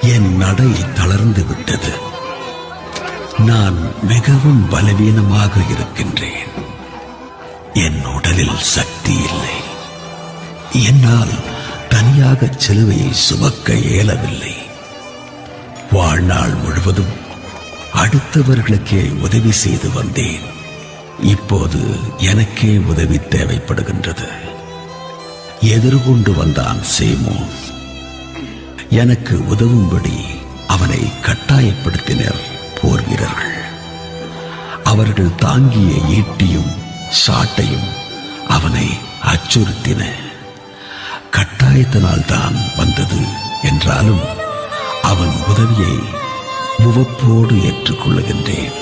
என் நடை தளர்ந்து விட்டது. நான் மிகவும் பலவீனமாக இருக்கின்றேன். என் உடலில் சக்தி இல்லை. என்னால் தனியாக சிலுவையை சுமக்க இயலவில்லை. வாழ்நாள் முழுவதும் அடுத்தவர்களுக்கே உதவி செய்து வந்தேன். இப்போது எனக்கே உதவி தேவைப்படுகின்றது. எதிர்கொண்டு வந்தான் சீமோன். எனக்கு உதவும்படி அவனை கட்டாயப்படுத்தினர் போர் வீரர்கள். அவர்கள் தாங்கிய ஈட்டியும் சாட்டையும் அவனை அச்சுறுத்தின. கட்டாயத்தினால் தான் வந்தது என்றாலும் அவன் உதவியை முவப்போடு ஏற்றுக்கொள்ளுகின்றேன்.